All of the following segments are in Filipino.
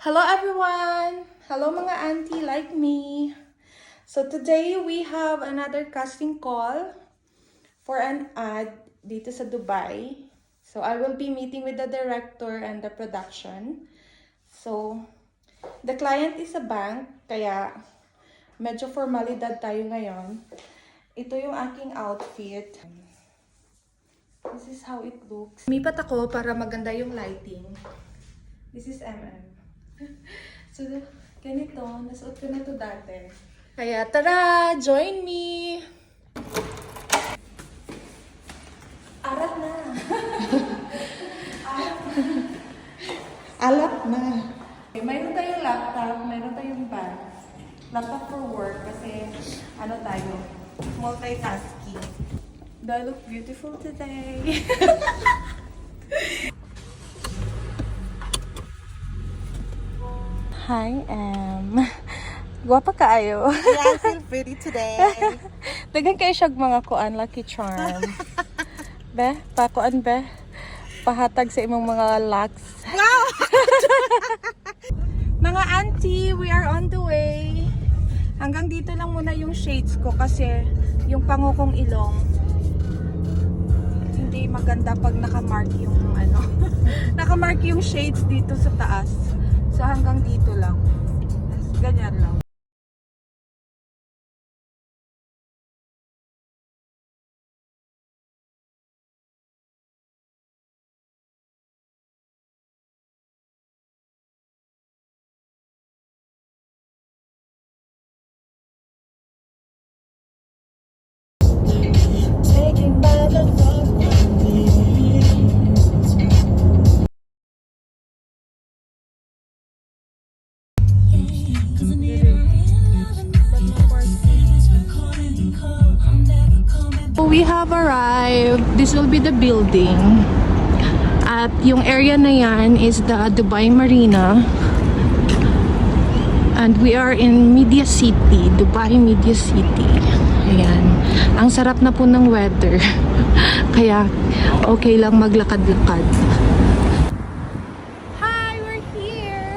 Hello everyone! Hello mga auntie like me! So today we have another casting call for an ad dito sa Dubai. So I will be meeting with the director and the production. So the client is a bank, kaya medyo formalidad tayo ngayon. Ito yung aking outfit. This is how it looks. Lumipat ako para maganda yung lighting. This is MM. So, ganito. Nasuot ko na to dati. Kaya, tara! Join me! Arat na! Alat na! Mayroon tayong laptop, mayroon tayong bag. Laptop for work kasi, ano tayo, multitasking. Do I look beautiful today? Hi, Guwapa kaayo. Yeah, I feel pretty today. Dagan kayo siyag mga kuan, lucky charm. Be, pakuan be. Pahatag sa imong mga locks. Wow! Mga auntie, we are on the way. Hanggang dito lang muna yung shades ko kasi yung pangukong ilong hindi maganda pag nakamark yung ano. Nakamark yung shades dito sa taas. So hanggang dito lang. Ganyan lang. We have arrived. This will be the building. At yung area na yan is the Dubai Marina. And we are in Media City, Dubai Media City. Ayan. Ang sarap na po ng weather. Kaya okay lang maglakad-lakad. Hi, we're here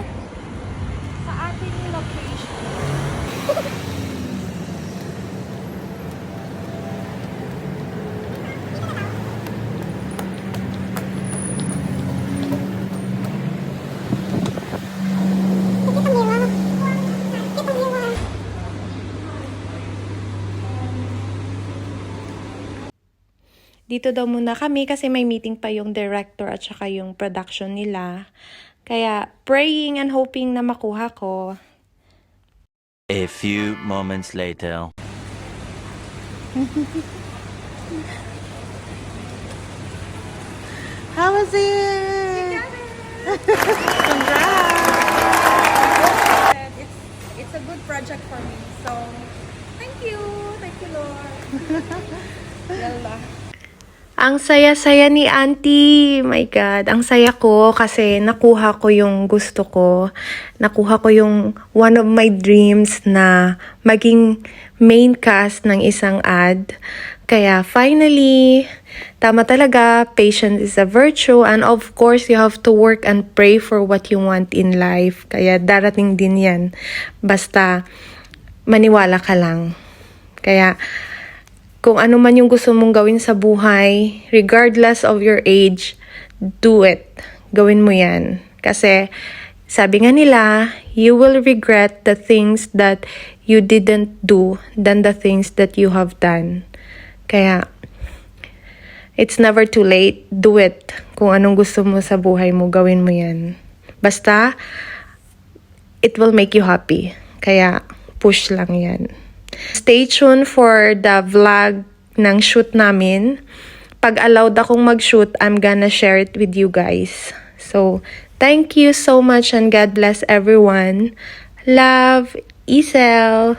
sa ating location. Dito daw muna kami kasi may meeting pa yung director at saka yung production nila. Kaya praying and hoping na makuha ko. A few moments later. How was it? Congrats! It's a good project for me. So, thank you. Thank you, Lord. Yalla. Ang saya-saya ni Auntie. My God. Ang saya ko kasi nakuha ko yung gusto ko. Nakuha ko yung one of my dreams na maging main cast ng isang ad. Kaya finally, tama talaga, patience is a virtue and of course, you have to work and pray for what you want in life. Kaya darating din yan. Basta maniwala ka lang. Kaya kung ano man yung gusto mong gawin sa buhay, regardless of your age, do it. Gawin mo yan. Kasi, sabi nga nila, you will regret the things that you didn't do than the things that you have done. Kaya, it's never too late. Do it. Kung anong gusto mo sa buhay mo, gawin mo yan. Basta, it will make you happy. Kaya, push lang yan. Stay tuned for the vlog ng shoot namin. Pag allowed akong mag-shoot, I'm gonna share it with you guys. So, thank you so much and God bless everyone. Love, Isel.